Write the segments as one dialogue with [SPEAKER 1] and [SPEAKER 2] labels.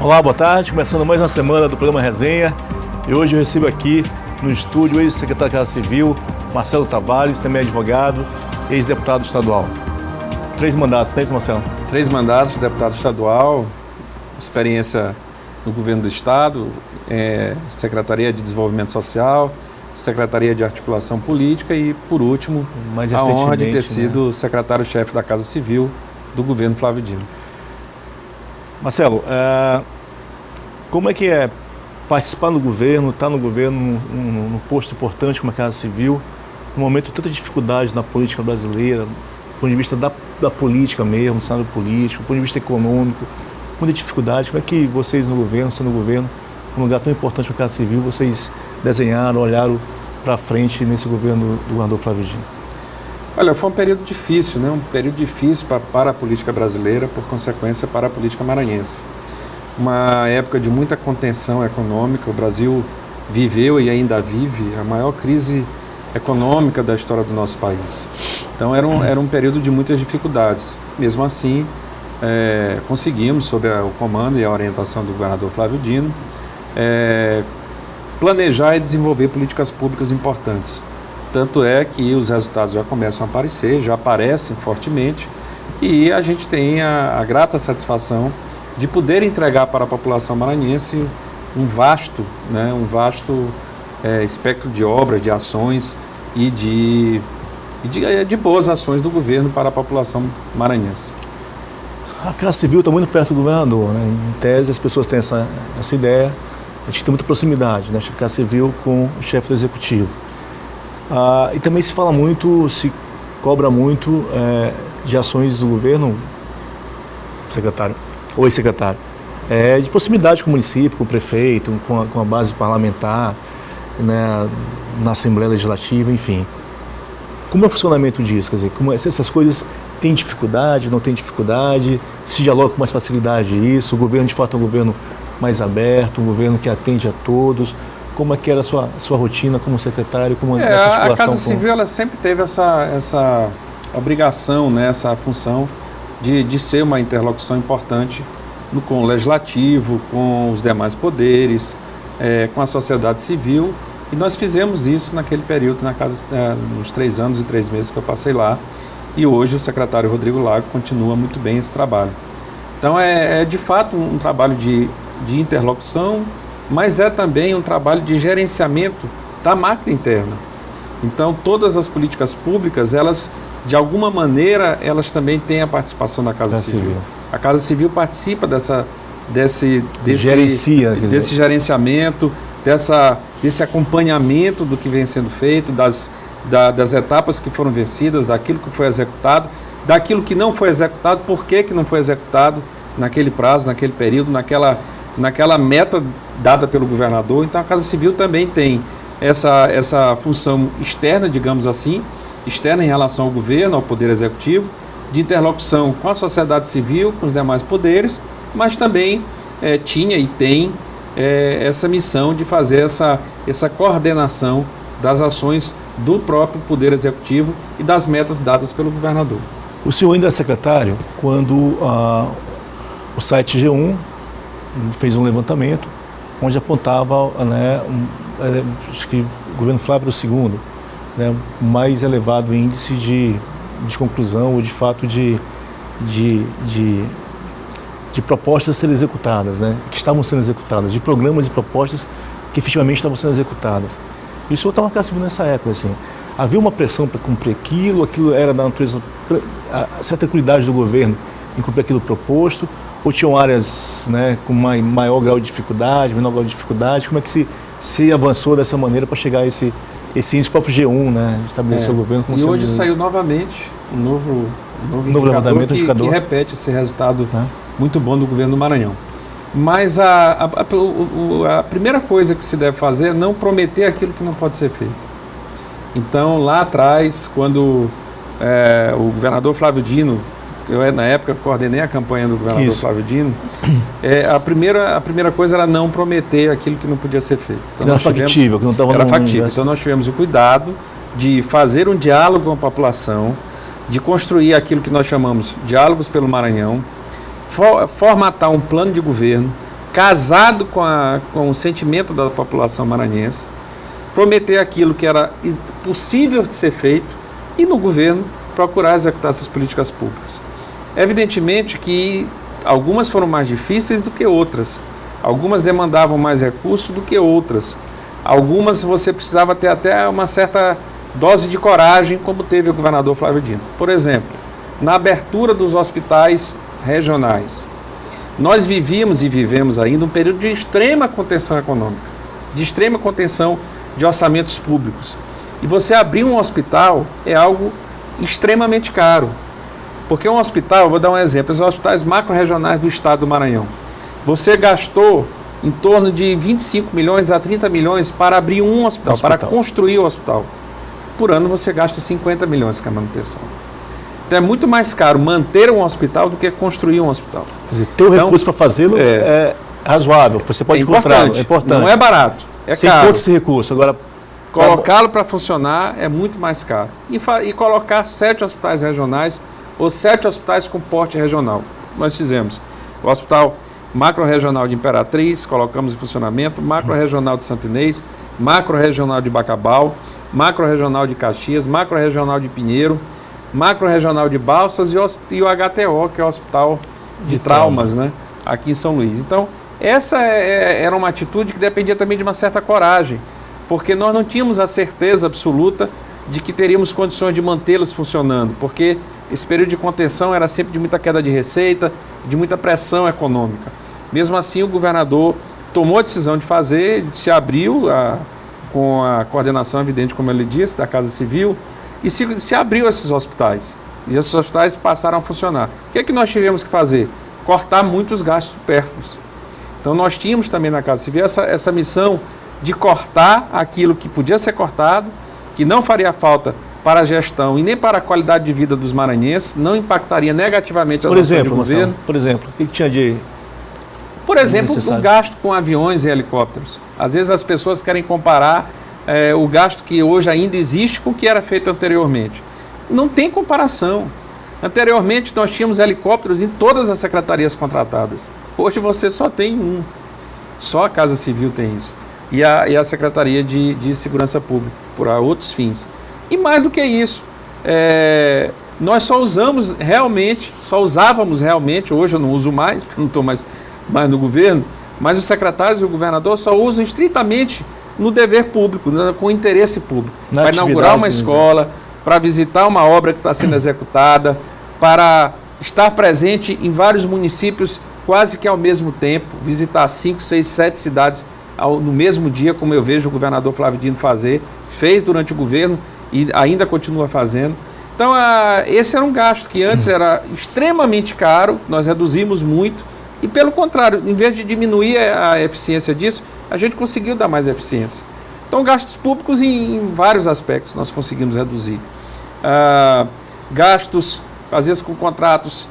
[SPEAKER 1] Olá, boa tarde. Começando mais uma semana do programa Resenha. E hoje eu recebo aqui no estúdio o ex-secretário da Casa Civil, Marcelo Tavares, também advogado, ex-deputado estadual. 3 mandatos, tem isso, Marcelo?
[SPEAKER 2] 3 mandatos de deputado estadual, experiência no governo do estado, Secretaria de Desenvolvimento Social, Secretaria de Articulação Política e, por último, a honra de ter sido secretário-chefe da Casa Civil do governo Flávio Dino.
[SPEAKER 1] Marcelo, como é que é participar no governo, estar no governo, num posto importante como a Casa Civil, num momento de tanta dificuldade na política brasileira, do ponto de vista da política mesmo, do cenário político, do ponto de vista econômico, muita dificuldade. Como é que vocês no governo, sendo no governo, num lugar tão importante como a Casa Civil, vocês desenharam, olharam para frente nesse governo do governador Flávio Dino?
[SPEAKER 2] Olha, foi um período difícil, né? Um período difícil para a política brasileira, por consequência, para a política maranhense. Uma época de muita contenção econômica, o Brasil viveu e ainda vive a maior crise econômica da história do nosso país. Então era um período de muitas dificuldades. Mesmo assim, conseguimos, sob o comando e a orientação do governador Flávio Dino, planejar e desenvolver políticas públicas importantes. Tanto é que os resultados já começam a aparecer, já aparecem fortemente, e a gente tem a grata satisfação de poder entregar para a população maranhense um vasto espectro de obras, de ações e de boas ações do governo para a população maranhense.
[SPEAKER 1] A Casa Civil está muito perto do governador, né? Em tese, as pessoas têm essa ideia, a gente tem muita proximidade, né? A Casa Civil com o chefe do Executivo. E também se fala muito, se cobra muito de ações do governo, secretário, ou ex-secretário, de proximidade com o município, com o prefeito, com a base parlamentar, né, na Assembleia Legislativa, enfim. Como é o funcionamento disso? Quer dizer, se essas coisas têm dificuldade, não têm dificuldade, se dialoga com mais facilidade isso, o governo de fato é um governo mais aberto, um governo que atende a todos. Como é que era a sua rotina como secretário, como essa articulação?
[SPEAKER 2] A Casa Civil ela sempre teve essa obrigação, né, essa função de ser uma interlocução importante com o Legislativo, com os demais poderes, com a sociedade civil, e nós fizemos isso naquele período, nos 3 anos e 3 meses que eu passei lá, e hoje o secretário Rodrigo Lago continua muito bem esse trabalho. Então de fato um trabalho de interlocução, mas é também um trabalho de gerenciamento da máquina interna. Então, todas as políticas públicas, elas, de alguma maneira, elas também têm a participação da Casa Civil. A Casa Civil participa desse gerenciamento, desse acompanhamento do que vem sendo feito, das etapas que foram vencidas, daquilo que foi executado, daquilo que não foi executado, por que não foi executado naquele prazo, naquele período, naquela meta dada pelo governador. Então a Casa Civil também tem essa função externa, digamos assim, externa em relação ao governo, ao Poder Executivo, de interlocução com a sociedade civil, com os demais poderes, mas também tinha e tem essa missão de fazer essa coordenação das ações do próprio Poder Executivo e das metas dadas pelo governador.
[SPEAKER 1] O senhor ainda é secretário quando o site G1 fez um levantamento onde apontava, né, acho que o governo Flávio II, né, o mais elevado índice de conclusão ou de fato de propostas a serem executadas, né, que estavam sendo executadas, de programas e propostas que efetivamente estavam sendo executadas. E o senhor estava na Casa Civil nessa época, assim, havia uma pressão para cumprir aquilo era da natureza, a certa tranquilidade do governo em cumprir aquilo proposto, ou tinham áreas, né, com maior grau de dificuldade, menor grau de dificuldade? Como é que se avançou dessa maneira para chegar a esse índice próprio G1, né, estabelecer o governo como
[SPEAKER 2] e hoje saiu novamente um novo
[SPEAKER 1] levantamento
[SPEAKER 2] que repete esse resultado muito bom do governo do Maranhão. Mas a primeira coisa que se deve fazer é não prometer aquilo que não pode ser feito. Então, lá atrás, quando o governador Flávio Dino, eu na época coordenei a campanha do governador Flávio Dino, a primeira coisa era não prometer aquilo que não podia ser feito. Então,
[SPEAKER 1] era factível, que não estava
[SPEAKER 2] era factível. Então nós tivemos o cuidado de fazer um diálogo com a população, de construir aquilo que nós chamamos diálogos pelo Maranhão, formatar um plano de governo, casado com o sentimento da população maranhense, prometer aquilo que era possível de ser feito e no governo procurar executar essas políticas públicas. Evidentemente que algumas foram mais difíceis do que outras, algumas demandavam mais recursos do que outras, algumas você precisava ter até uma certa dose de coragem, como teve o governador Flávio Dino. Por exemplo, na abertura dos hospitais regionais, nós vivíamos e vivemos ainda um período de extrema contenção econômica, de extrema contenção de orçamentos públicos. E você abrir um hospital é algo extremamente caro. Porque um hospital, eu vou dar um exemplo, os hospitais macro-regionais do estado do Maranhão, você gastou em torno de 25 milhões a 30 milhões para abrir um hospital, para construir o hospital. Por ano você gasta 50 milhões com a manutenção. Então é muito mais caro manter um hospital do que construir um hospital.
[SPEAKER 1] Quer dizer, ter o recurso para fazê-lo é razoável, você pode encontrá-lo, é importante.
[SPEAKER 2] Não é barato, é
[SPEAKER 1] você
[SPEAKER 2] caro.
[SPEAKER 1] Você encontra esse recurso, agora...
[SPEAKER 2] Colocá-lo para funcionar é muito mais caro. E colocar 7 hospitais regionais ou 7 hospitais com porte regional. Nós fizemos o Hospital Macro-Regional de Imperatriz, colocamos em funcionamento, Macro-Regional de Santo Inês, Macro-Regional de Bacabal, Macro-Regional de Caxias, Macro-Regional de Pinheiro, Macro-Regional de Balsas e o HTO, que é o Hospital de Traumas, né, aqui em São Luís. Então, essa era uma atitude que dependia também de uma certa coragem, porque nós não tínhamos a certeza absoluta de que teríamos condições de mantê-los funcionando, porque esse período de contenção era sempre de muita queda de receita, de muita pressão econômica. Mesmo assim, o governador tomou a decisão de fazer, se abriu com a coordenação evidente, como ele disse, da Casa Civil, e se abriu esses hospitais. E esses hospitais passaram a funcionar. O que é que nós tivemos que fazer? Cortar muitos gastos supérfluos. Então, nós tínhamos também na Casa Civil essa missão de cortar aquilo que podia ser cortado, que não faria falta para a gestão e nem para a qualidade de vida dos maranhenses, não impactaria negativamente a ações do governo.
[SPEAKER 1] Por exemplo, o que tinha de...
[SPEAKER 2] Por exemplo, o gasto com aviões e helicópteros. Às vezes as pessoas querem comparar o gasto que hoje ainda existe com o que era feito anteriormente. Não tem comparação. Anteriormente nós tínhamos helicópteros em todas as secretarias contratadas. Hoje você só tem um. Só a Casa Civil tem isso. E a Secretaria de Segurança Pública, por outros fins. E mais do que isso, nós só usávamos realmente, hoje eu não uso mais, porque eu não estou mais no governo, mas os secretários e o governador só usam estritamente no dever público, com interesse público. Para inaugurar uma escola, para visitar uma obra que está sendo executada, para estar presente em vários municípios quase que ao mesmo tempo, visitar 5, 6, 7 cidades no mesmo dia, como eu vejo o governador Flávio Dino fez durante o governo e ainda continua fazendo. Então, esse era um gasto que antes era extremamente caro, nós reduzimos muito, e pelo contrário, em vez de diminuir a eficiência disso, a gente conseguiu dar mais eficiência. Então, gastos públicos em vários aspectos nós conseguimos reduzir. Gastos, às vezes com contratos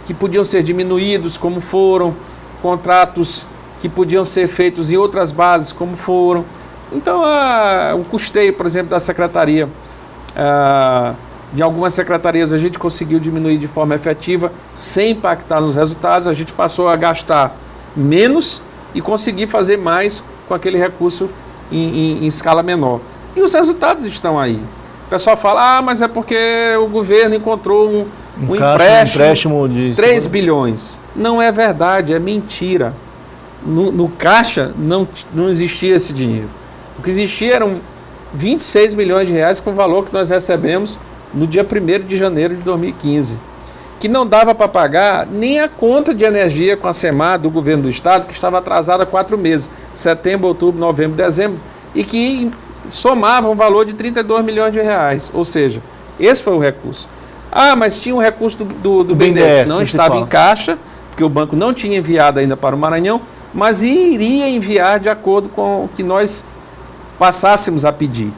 [SPEAKER 2] que podiam ser diminuídos, como foram, contratos que podiam ser feitos em outras bases, como foram. Então, o custeio, por exemplo, da secretaria, de algumas secretarias a gente conseguiu diminuir de forma efetiva, sem impactar nos resultados, a gente passou a gastar menos e conseguir fazer mais com aquele recurso em escala menor. E os resultados estão aí. O pessoal fala, mas é porque o governo encontrou um empréstimo de 3 bilhões. Não é verdade, é mentira. No caixa não existia esse dinheiro. O que existia eram 26 milhões de reais com o valor que nós recebemos no dia 1º de janeiro de 2015, que não dava para pagar nem a conta de energia com a SEMAR do governo do estado, que estava atrasada há 4 meses, setembro, outubro, novembro, dezembro, e que somava um valor de 32 milhões de reais. Ou seja, esse foi o recurso. Mas tinha um recurso do BNDES, não estava em caixa, porque o banco não tinha enviado ainda para o Maranhão, mas iria enviar de acordo com o que nós passássemos a pedir.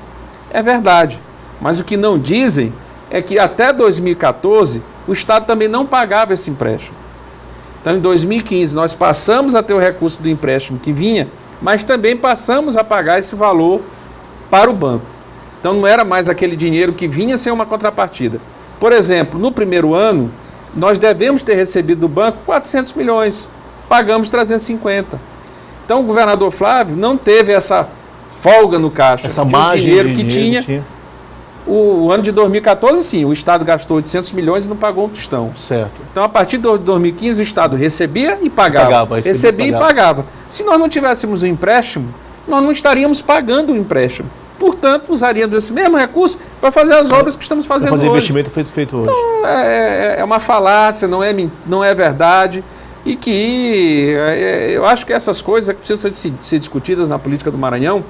[SPEAKER 2] É verdade, mas o que não dizem é que até 2014 o Estado também não pagava esse empréstimo. Então, em 2015, nós passamos a ter o recurso do empréstimo que vinha, mas também passamos a pagar esse valor para o banco. Então, não era mais aquele dinheiro que vinha sem uma contrapartida. Por exemplo, no primeiro ano, nós devemos ter recebido do banco 400 milhões. pagamos 350. Então o governador Flávio não teve essa folga no caixa,
[SPEAKER 1] essa
[SPEAKER 2] de
[SPEAKER 1] margem
[SPEAKER 2] dinheiro
[SPEAKER 1] de
[SPEAKER 2] que
[SPEAKER 1] dinheiro
[SPEAKER 2] tinha. O ano de 2014, sim, o Estado gastou 800 milhões e não pagou um tostão.
[SPEAKER 1] Certo.
[SPEAKER 2] Então, a partir de 2015, o Estado recebia e pagava. Recebia e pagava. Se nós não tivéssemos um empréstimo, nós não estaríamos pagando o empréstimo. Portanto, usaríamos esse mesmo recurso para fazer as obras que estamos fazendo hoje.
[SPEAKER 1] Fazer investimento feito hoje.
[SPEAKER 2] Então, é uma falácia, não é verdade. E que eu acho que essas coisas precisam ser discutidas na política do Maranhão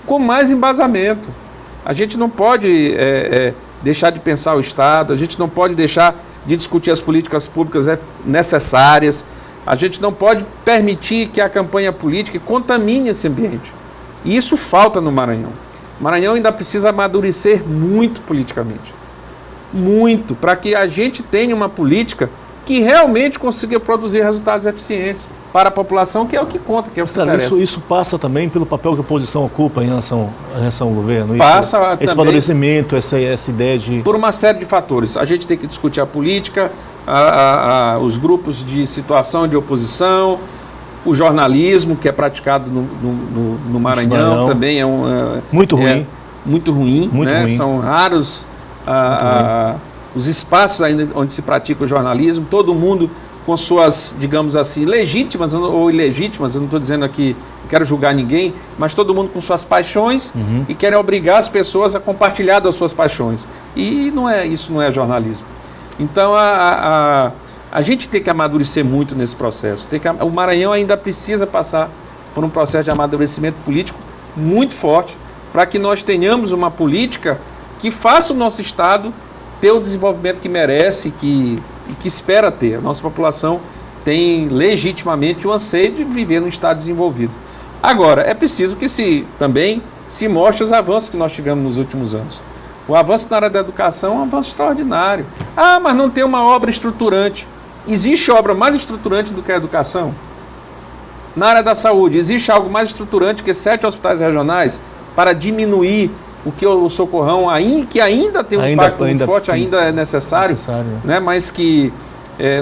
[SPEAKER 2] com mais embasamento. A gente não pode deixar de pensar o Estado, a gente não pode deixar de discutir as políticas públicas necessárias, a gente não pode permitir que a campanha política contamine esse ambiente. E isso falta no Maranhão. O Maranhão ainda precisa amadurecer muito politicamente. Muito, para que a gente tenha uma política que realmente consiga produzir resultados eficientes para a população, que é o que conta, que é o que interessa.
[SPEAKER 1] Isso passa também pelo papel que a oposição ocupa em relação ao governo?
[SPEAKER 2] Passa
[SPEAKER 1] esse
[SPEAKER 2] também,
[SPEAKER 1] amadurecimento, essa ideia de...
[SPEAKER 2] Por uma série de fatores. A gente tem que discutir a política, os grupos de situação de oposição, o jornalismo que é praticado no Maranhão também é
[SPEAKER 1] muito ruim.
[SPEAKER 2] Muito ruim,
[SPEAKER 1] muito
[SPEAKER 2] né?
[SPEAKER 1] ruim.
[SPEAKER 2] São raros os espaços ainda onde se pratica o jornalismo, todo mundo com suas, digamos assim, legítimas ou ilegítimas, eu não estou dizendo aqui, não quero julgar ninguém, mas todo mundo com suas paixões e querem obrigar as pessoas a compartilhar das suas paixões. E isso não é jornalismo. Então, a gente tem que amadurecer muito nesse processo. O Maranhão ainda precisa passar por um processo de amadurecimento político muito forte para que nós tenhamos uma política que faça o nosso Estado ter o desenvolvimento que merece e que espera ter. A nossa população tem legitimamente o anseio de viver num Estado desenvolvido. Agora, é preciso que também se mostre os avanços que nós tivemos nos últimos anos. O avanço na área da educação é um avanço extraordinário. Mas não tem uma obra estruturante. Existe obra mais estruturante do que a educação? Na área da saúde, existe algo mais estruturante que 7 hospitais regionais para diminuir o que o Socorrão, que ainda tem um impacto muito forte, ainda é necessário, né? Mas que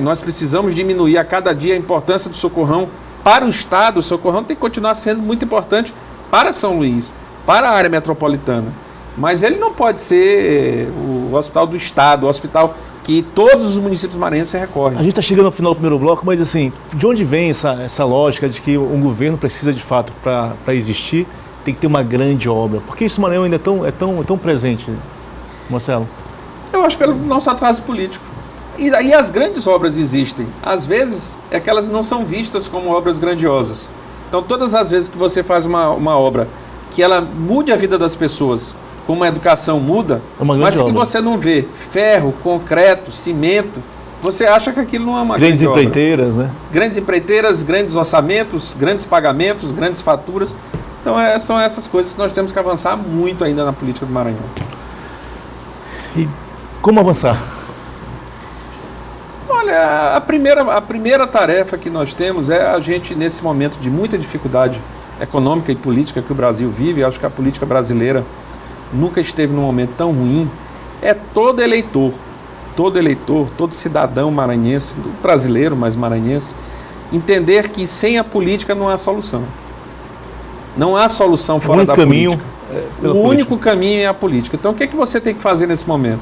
[SPEAKER 2] nós precisamos diminuir a cada dia a importância do Socorrão para o Estado. O Socorrão tem que continuar sendo muito importante para São Luís, para a área metropolitana. Mas ele não pode ser o hospital do Estado, o hospital que todos os municípios maranhenses recorrem. A
[SPEAKER 1] gente está chegando ao final do primeiro bloco, mas assim, de onde vem essa lógica de que um governo precisa de fato para existir, tem que ter uma grande obra? Por que isso no Maranhão ainda é tão presente, Marcelo?
[SPEAKER 2] Eu acho pelo nosso atraso político. E aí as grandes obras existem. Às vezes é que elas não são vistas como obras grandiosas. Então todas as vezes que você faz uma obra que ela mude a vida das pessoas, como a educação muda, mas que você não vê ferro, concreto, cimento, você acha que aquilo não é uma grande obra.
[SPEAKER 1] Grandes empreiteiras, né?
[SPEAKER 2] Grandes empreiteiras, grandes orçamentos, grandes pagamentos, grandes faturas. Então são essas coisas que nós temos que avançar muito ainda na política do Maranhão.
[SPEAKER 1] E como avançar?
[SPEAKER 2] Olha, a primeira tarefa que nós temos é a gente, nesse momento de muita dificuldade econômica e política que o Brasil vive, acho que a política brasileira nunca esteve num momento tão ruim, é todo eleitor, todo cidadão maranhense, brasileiro, mas maranhense, entender que sem a política não há solução. Não há solução fora da política. O único caminho é a política. Então, o que é que você tem que fazer nesse momento?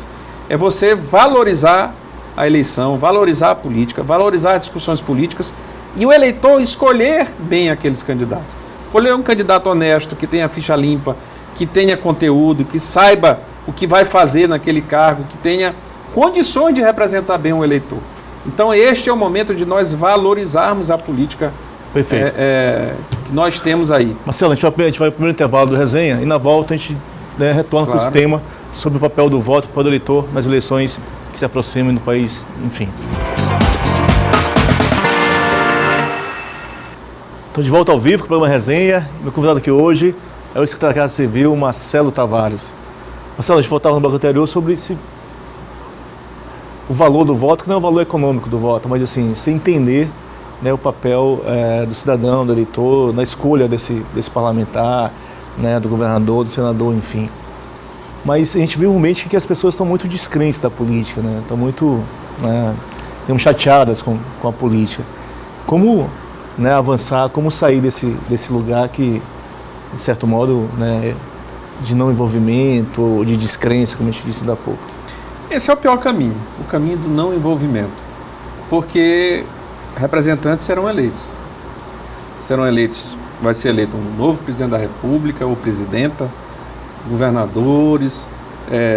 [SPEAKER 2] É você valorizar a eleição, valorizar a política, valorizar as discussões políticas e o eleitor escolher bem aqueles candidatos. Escolher um candidato honesto, que tenha ficha limpa, que tenha conteúdo, que saiba o que vai fazer naquele cargo, que tenha condições de representar bem o eleitor. Então, este é o momento de nós valorizarmos a política que nós temos aí.
[SPEAKER 1] Marcelo, a gente vai para o primeiro intervalo do resenha e na volta a gente retorna com esse tema sobre o papel do voto para o eleitor nas eleições que se aproximam no país, enfim. Estou de volta ao vivo com o programa Resenha. Meu convidado aqui hoje é o secretário da Casa Civil, Marcelo Tavares. Marcelo, a gente voltava no bloco anterior sobre o valor do voto, que não é o valor econômico do voto, mas assim, se entender o papel do cidadão, do eleitor, na escolha desse parlamentar, do governador, do senador, enfim. Mas a gente viu realmente que as pessoas estão muito descrentes da política, estão muito chateadas com a política. Como né, avançar, como sair desse lugar que, de certo modo, né, de não envolvimento ou de descrença, como a gente disse ainda há pouco?
[SPEAKER 2] Esse é o pior caminho, o caminho do não envolvimento, porque representantes serão eleitos. Vai ser eleito um novo presidente da República ou presidenta, governadores,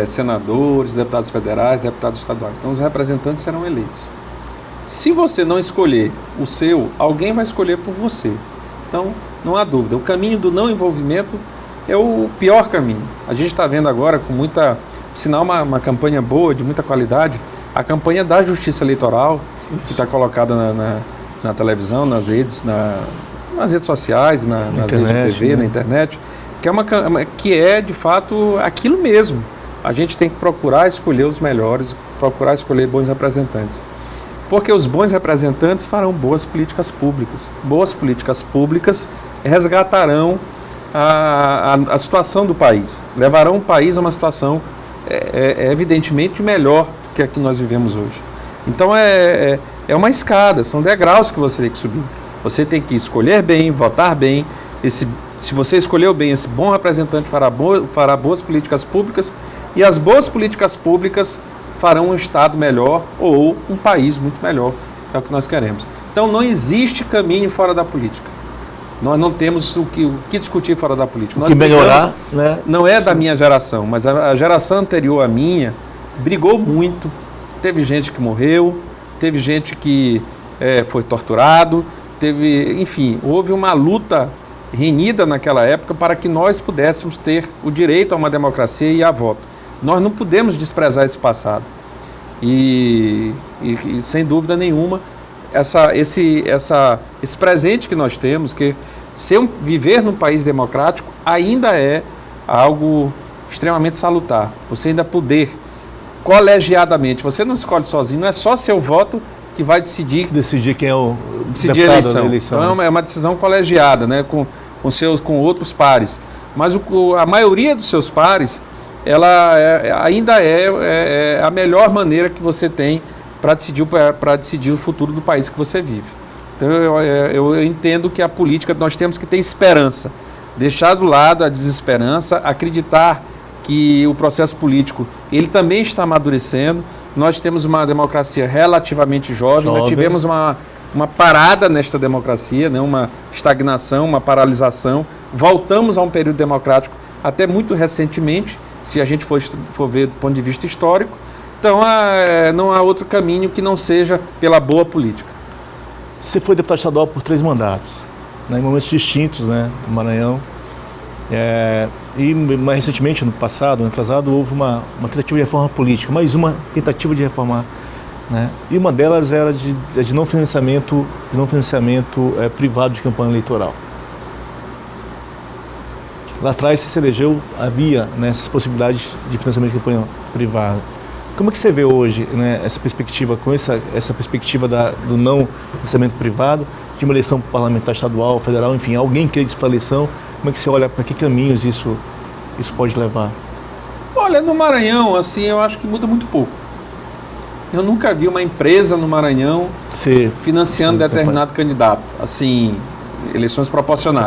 [SPEAKER 2] senadores, deputados federais, deputados estaduais. Então os representantes serão eleitos. Se você não escolher o seu, alguém vai escolher por você. Então, não há dúvida, o caminho do não envolvimento é o pior caminho. A gente está vendo agora com muita, sinal uma campanha boa, de muita qualidade, a campanha da Justiça Eleitoral, que está colocada na televisão, nas redes sociais, nas
[SPEAKER 1] internet,
[SPEAKER 2] redes de TV, na internet, que é de fato aquilo mesmo. A gente tem que procurar escolher os melhores, procurar escolher bons representantes. Porque os bons representantes farão boas políticas públicas. Boas políticas públicas resgatarão a situação do país, levarão o país a uma situação evidentemente melhor que a que nós vivemos hoje. Então é uma escada, são degraus que você tem que subir. Você tem que escolher bem, votar bem. Se você escolheu bem, esse bom representante fará boas políticas públicas, e as boas políticas públicas farão um Estado melhor ou um país muito melhor, que é o que nós queremos. Então não existe caminho fora da política. Nós não temos o que discutir fora da política.
[SPEAKER 1] O que melhorar,
[SPEAKER 2] né? Não é da minha geração, mas a geração anterior à minha brigou muito. Teve gente que morreu, teve gente que foi torturado, enfim, houve uma luta renhida naquela época para que nós pudéssemos ter o direito a uma democracia e a voto. Nós não podemos desprezar esse passado. E sem dúvida nenhuma, esse presente que nós temos, que viver num país democrático ainda é algo extremamente salutar. Você ainda poder, colegiadamente, você não escolhe sozinho, não é só seu voto que vai decidir
[SPEAKER 1] quem é o
[SPEAKER 2] decidir
[SPEAKER 1] deputado
[SPEAKER 2] da eleição. Então, é uma decisão colegiada, né, com outros pares. Mas a maioria dos seus pares, ela ainda é a melhor maneira que você tem para decidir o futuro do país que você vive. Então eu entendo que a política, nós temos que ter esperança, deixar do lado a desesperança, acreditar que o processo político ele também está amadurecendo. Nós temos uma democracia relativamente jovem. Nós tivemos uma parada nesta democracia, né, uma estagnação, uma paralisação. Voltamos a um período democrático até muito recentemente, se a gente for ver do ponto de vista histórico. Então, não há outro caminho que não seja pela boa política.
[SPEAKER 1] Você foi deputado estadual por 3 mandatos, né, em momentos distintos, né, no Maranhão. E mais recentemente, no passado, no atrasado, houve uma tentativa de reforma política, mais uma tentativa de reformar, né? E uma delas era de não financiamento privado de campanha eleitoral. Lá atrás, se elegeu, havia, né, essas possibilidades de financiamento de campanha privada. Como é que você vê hoje, né, essa perspectiva, com essa perspectiva do não financiamento privado, de uma eleição parlamentar estadual, federal, enfim, alguém quer ir para a eleição? Como é que você olha, para que caminhos isso pode levar?
[SPEAKER 2] Olha, no Maranhão, assim, eu acho que muda muito pouco. Eu nunca vi uma empresa no Maranhão financiando determinado candidato. Assim, eleições proporcionais.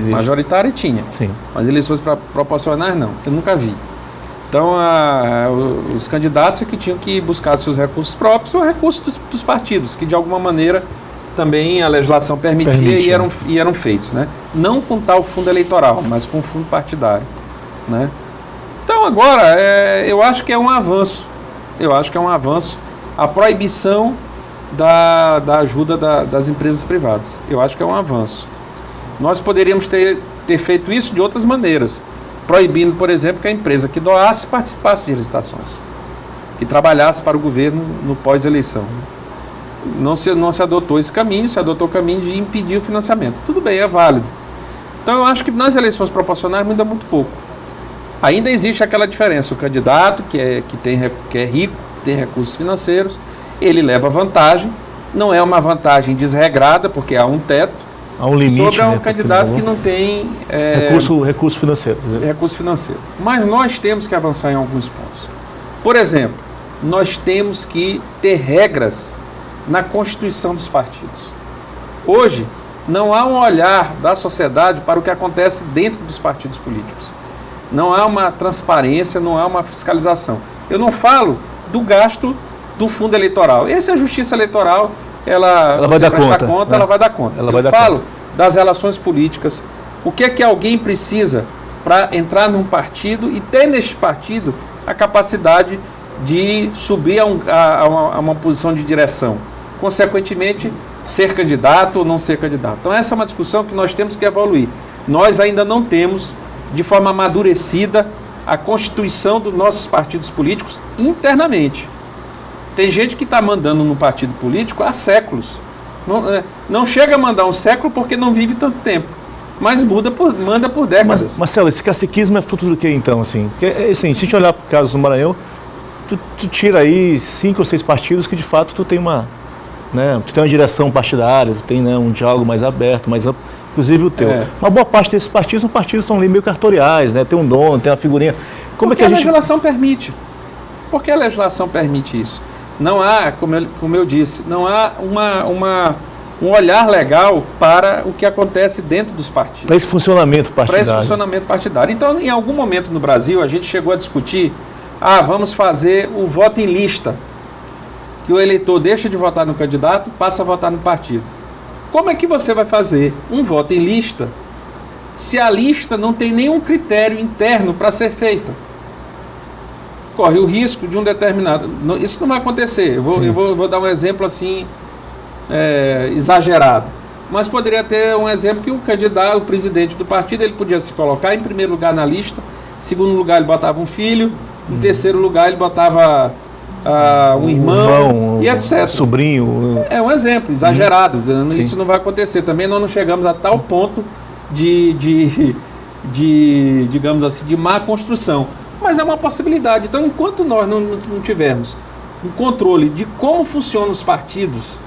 [SPEAKER 2] Majoritária tinha. Sim. Mas eleições proporcionais não, eu nunca vi. Então, os candidatos é que tinham que buscar seus recursos próprios ou recursos dos partidos, que de alguma maneira também a legislação permitia e eram feitos, né? Não com tal fundo eleitoral, mas com fundo partidário, né? Então agora, eu acho que é um avanço. A proibição da ajuda das empresas privadas. Eu acho que é um avanço. Nós poderíamos ter feito isso de outras maneiras, proibindo, por exemplo, que a empresa que doasse participasse de licitações, que trabalhasse para o governo no pós-eleição. Não se adotou esse caminho, se adotou o caminho de impedir o financiamento. Tudo bem, é válido. Então eu acho que nas eleições proporcionais muda muito pouco. Ainda existe aquela diferença, o candidato que é rico, que tem recursos financeiros, ele leva vantagem, não é uma vantagem desregrada, porque há um teto,
[SPEAKER 1] há um limite,
[SPEAKER 2] sobre um candidato que não tem
[SPEAKER 1] recurso financeiro.
[SPEAKER 2] Recurso financeiro. Mas nós temos que avançar em alguns pontos. Por exemplo, nós temos que ter regras na constituição dos partidos. Hoje, Não há um olhar da sociedade para o que acontece dentro dos partidos políticos. Não há uma transparência, não há uma fiscalização. Eu não falo do gasto do fundo eleitoral. Essa é a justiça eleitoral, ela
[SPEAKER 1] vai dar conta, né?
[SPEAKER 2] Ela vai dar conta. Eu falo das relações políticas. O que é que alguém precisa para entrar num partido e ter neste partido a capacidade de subir a uma posição de direção? Consequentemente, ser candidato ou não ser candidato. Então essa é uma discussão que nós temos que evoluir. Nós ainda não temos, de forma amadurecida, a constituição dos nossos partidos políticos internamente. Tem gente que está mandando no partido político há séculos. Não chega a mandar um século porque não vive tanto tempo, mas manda por décadas.
[SPEAKER 1] Mas, Marcelo, esse caciquismo é fruto do que então? Assim? Porque, assim, se a gente olhar para o caso do Maranhão, tu tira aí 5 ou 6 partidos que de fato tu tem uma direção partidária, tu tem, né, um diálogo mais aberto, mais amplo, inclusive o teu. Uma boa parte desses partidos são partidos que estão ali meio cartoriais, né? Tem um dono, tem uma figurinha.
[SPEAKER 2] Porque a legislação permite. Porque a legislação permite isso. Não há, como eu disse, não há um olhar legal para o que acontece dentro dos partidos.
[SPEAKER 1] Para esse funcionamento partidário.
[SPEAKER 2] Para esse funcionamento partidário. Então, em algum momento no Brasil, a gente chegou a discutir, vamos fazer o voto em lista, que o eleitor deixa de votar no candidato, passa a votar no partido. Como é que você vai fazer um voto em lista se a lista não tem nenhum critério interno para ser feita? Corre o risco de um determinado... Isso não vai acontecer. Eu vou dar um exemplo assim, exagerado. Mas poderia ter um exemplo que o candidato, o presidente do partido, ele podia se colocar em primeiro lugar na lista, em segundo lugar ele botava um filho, em terceiro lugar ele botava um irmão e etc.
[SPEAKER 1] Sobrinho.
[SPEAKER 2] É um exemplo exagerado. Isso não vai acontecer. Também nós não chegamos a tal ponto digamos assim, de má construção. Mas é uma possibilidade. Então, enquanto nós não tivermos um controle de como funcionam os partidos,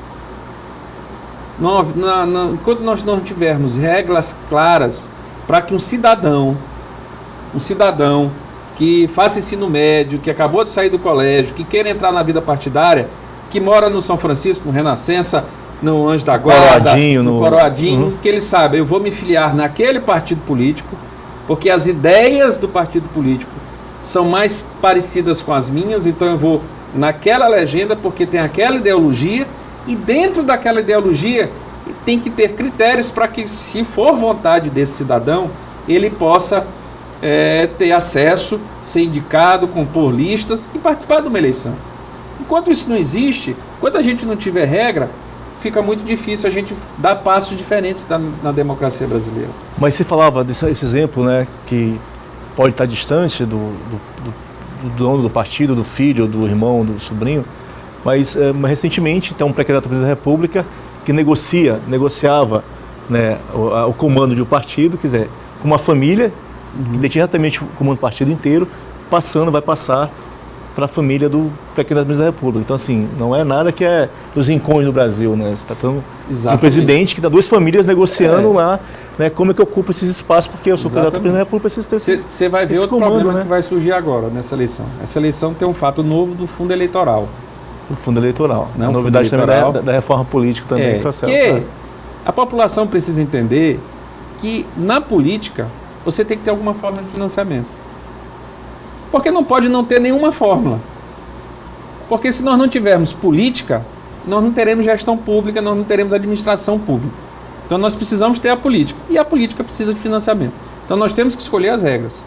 [SPEAKER 2] enquanto nós não tivermos regras claras para que um cidadão que faça ensino médio, que acabou de sair do colégio, que queira entrar na vida partidária, que mora no São Francisco, no Renascença, no Anjo da Guarda, no Coroadinho, que ele sabe, eu vou me filiar naquele partido político, porque as ideias do partido político são mais parecidas com as minhas, então eu vou naquela legenda porque tem aquela ideologia, e dentro daquela ideologia tem que ter critérios para que, se for vontade desse cidadão, ele possa ter acesso, ser indicado, compor listas e participar de uma eleição. Enquanto isso não existe, enquanto a gente não tiver regra, fica muito difícil a gente dar passos diferentes na democracia brasileira.
[SPEAKER 1] Mas você falava desse exemplo, né, que pode estar distante do dono do partido, do filho, do irmão, do sobrinho, mas recentemente tem um pré-candidato à presidência da República que negociava, né, o comando de um partido, quer dizer, com uma família que detinha exatamente o comando do partido inteiro, vai passar para a família do pré-candidato à presidência da República. Então, assim, não é nada que é dos rincões do Brasil, né? Você está tratando de um presidente que dá 2 famílias negociando lá, né, como é que ocupa esses espaços, porque eu sou candidato à presidência da República, preciso ter
[SPEAKER 2] Você vai ver outro comando, problema, né, que vai surgir agora nessa eleição. Essa eleição tem um fato novo do fundo eleitoral.
[SPEAKER 1] Do fundo eleitoral. A novidade também da reforma política também.
[SPEAKER 2] Que a população precisa entender que na política você tem que ter alguma forma de financiamento. Porque não pode não ter nenhuma fórmula. Porque se nós não tivermos política, nós não teremos gestão pública, nós não teremos administração pública. Então nós precisamos ter a política. E a política precisa de financiamento. Então nós temos que escolher as regras.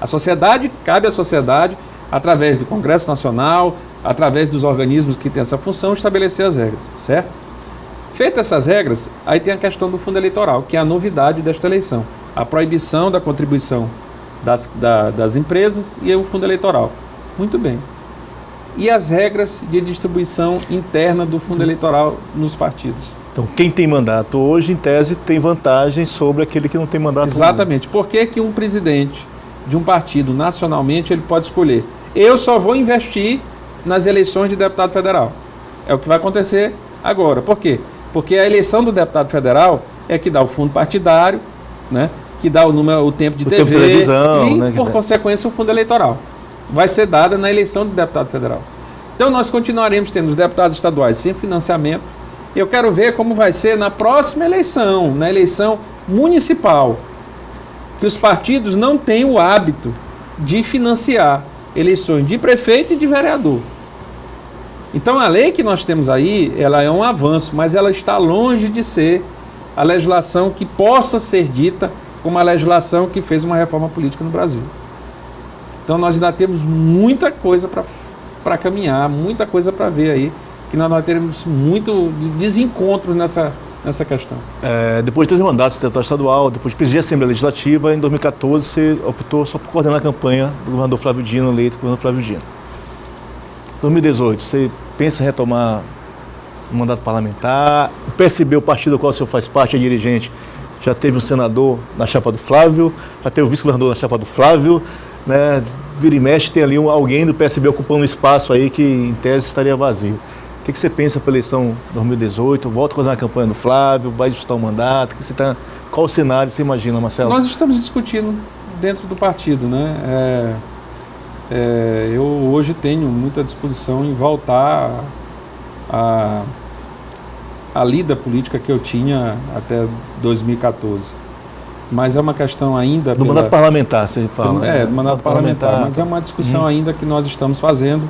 [SPEAKER 2] A sociedade, cabe à sociedade, através do Congresso Nacional, através dos organismos que têm essa função, estabelecer as regras, certo? Feitas essas regras, aí tem a questão do fundo eleitoral, que é a novidade desta eleição. A proibição da contribuição das empresas e o fundo eleitoral. Muito bem. E as regras de distribuição interna do fundo eleitoral nos partidos?
[SPEAKER 1] Então, quem tem mandato hoje, em tese, tem vantagem sobre aquele que não tem mandato.
[SPEAKER 2] Exatamente. Por que um presidente de um partido nacionalmente ele pode escolher? Eu só vou investir nas eleições de deputado federal. É o que vai acontecer agora. Por quê? Porque a eleição do deputado federal é que dá o fundo partidário, né? Que dá o tempo de TV,
[SPEAKER 1] tempo de televisão,
[SPEAKER 2] e,
[SPEAKER 1] né,
[SPEAKER 2] por consequência, o fundo eleitoral. Vai ser dada na eleição do deputado federal. Então, nós continuaremos tendo os deputados estaduais sem financiamento Eu quero ver como vai ser na próxima eleição, na eleição municipal, que os partidos não têm o hábito de financiar eleições de prefeito e de vereador. Então a lei que nós temos aí, ela é um avanço, mas ela está longe de ser a legislação que possa ser dita como a legislação que fez uma reforma política no Brasil. Então nós ainda temos muita coisa para caminhar, muita coisa para ver aí, que nós teremos muito desencontros nessa questão.
[SPEAKER 1] Depois de 3 mandatos de deputado estadual, depois de presidir a Assembleia Legislativa, em 2014 você optou só por coordenar a campanha do governador Flávio Dino, eleito governador Flávio Dino. 2018, você pensa em retomar o mandato parlamentar? O PSB, o partido do qual o senhor faz parte, é dirigente, já teve um senador na chapa do Flávio, já teve o vice-governador na chapa do Flávio, né? Vira e mexe, tem ali alguém do PSB ocupando um espaço aí que, em tese, estaria vazio. O que você pensa para a eleição 2018? Volta a coordenar a campanha do Flávio? Vai disputar o mandato? Qual o cenário você imagina, Marcelo?
[SPEAKER 2] Nós estamos discutindo dentro do partido, né? Eu hoje tenho muita disposição em voltar à lida política que eu tinha até 2014. Mas é uma questão ainda...
[SPEAKER 1] Do mandato parlamentar, você fala.
[SPEAKER 2] Do mandato parlamentar, mas é uma discussão ainda que nós estamos fazendo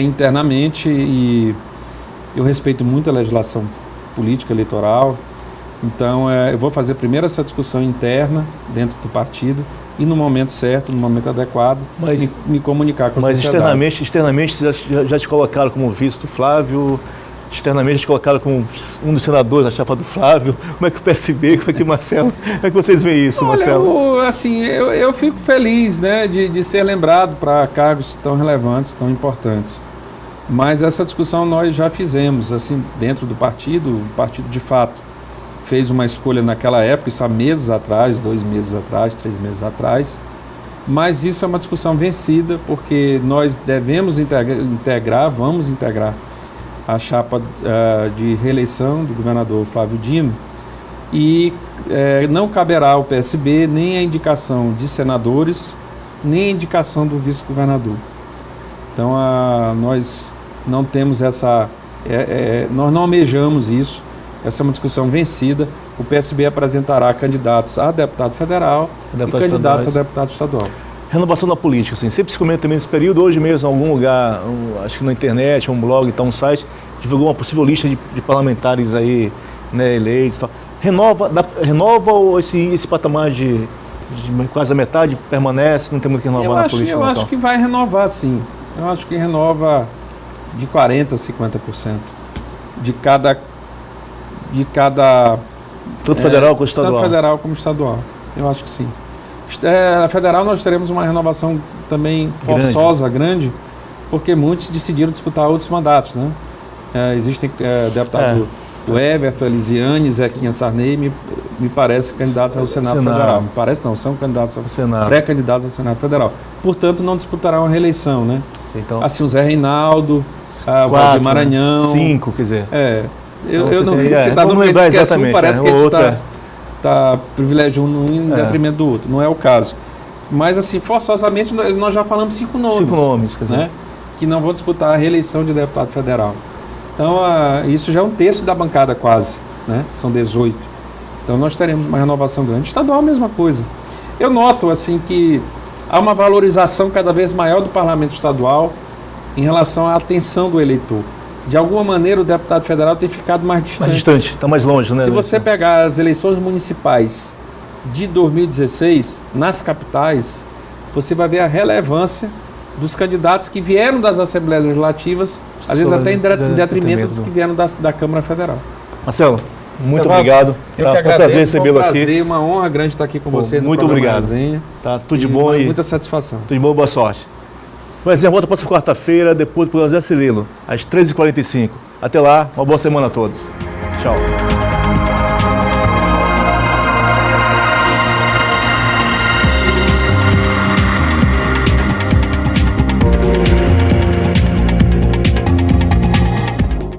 [SPEAKER 2] internamente, e eu respeito muito a legislação política eleitoral. Então eu vou fazer primeiro essa discussão interna dentro do partido e no momento certo, no momento adequado, me comunicar com a sociedade.
[SPEAKER 1] Mas externamente já te colocaram como vice do Flávio, externamente te colocaram como um dos senadores da chapa do Flávio. Como é que o PSB, como é que o Marcelo, como é que vocês veem isso, Marcelo?
[SPEAKER 2] Eu fico feliz, né, de ser lembrado para cargos tão relevantes, tão importantes. Mas essa discussão nós já fizemos, assim, dentro do partido. O partido, de fato, fez uma escolha naquela época, isso há meses atrás, 2 meses atrás, 3 meses atrás. Mas isso é uma discussão vencida, porque nós devemos vamos integrar a chapa de reeleição do governador Flávio Dino, e não caberá ao PSB nem a indicação de senadores, nem a indicação do vice-governador. Então nós não temos nós não almejamos isso, essa é uma discussão vencida. O PSB apresentará candidatos a deputado federal e candidatos a deputado estadual.
[SPEAKER 1] Renovação da política, assim, sempre se comenta também nesse período, hoje mesmo em algum lugar, acho que na internet, um blog, um site, divulgou uma possível lista de parlamentares aí, né, eleitos e tal. Renova ou esse patamar de quase a metade permanece, não tem muito que renovar na política?
[SPEAKER 2] Eu acho que vai renovar, sim. Eu acho que renova de 40% a 50%. De cada
[SPEAKER 1] tanto federal quanto estadual?
[SPEAKER 2] Tanto federal como estadual. Eu acho que sim. A federal nós teremos uma renovação também forçosa, grande, porque muitos decidiram disputar outros mandatos, né? Existem deputados do Everton, Elisiane, Zequinha Sarney, me parece candidatos ao Senado Federal. Me parece não, são candidatos ao Senado, pré-candidatos ao Senado Federal. Portanto, não disputarão a reeleição, né? Então, assim, o Zé Reinaldo, o Valdir Maranhão.
[SPEAKER 1] 5, quer dizer.
[SPEAKER 2] Você está no meio do esquece, parece que a gente está privilegiando um em detrimento do outro. Não é o caso. Mas, assim, forçosamente, nós já falamos 5 nomes.
[SPEAKER 1] 5 nomes, quer dizer.
[SPEAKER 2] Né? Que não vão disputar a reeleição de deputado federal. Então, isso já é 1/3 da bancada quase, né? São 18. Então, nós teremos uma renovação grande. Estadual, a mesma coisa. Eu noto, assim, que há uma valorização cada vez maior do parlamento estadual em relação à atenção do eleitor. De alguma maneira, o deputado federal tem ficado mais distante.
[SPEAKER 1] Mais distante, está mais longe, né?
[SPEAKER 2] Se você pegar as eleições municipais de 2016, nas capitais, você vai ver a relevância dos candidatos que vieram das Assembleias Legislativas, às vezes até em detrimento dos que vieram da Câmara Federal.
[SPEAKER 1] Marcelo, muito obrigado.
[SPEAKER 2] Foi um prazer recebê-lo aqui. Uma honra grande estar aqui com você.
[SPEAKER 1] Muito obrigado. Resenha. Tá, tudo de bom aí.
[SPEAKER 2] Muita satisfação.
[SPEAKER 1] Tudo de bom, boa sorte. O Resenha volta próxima quarta-feira, depois do programa Zé Cirilo, às 13h45. Até lá, uma boa semana a todos. Tchau.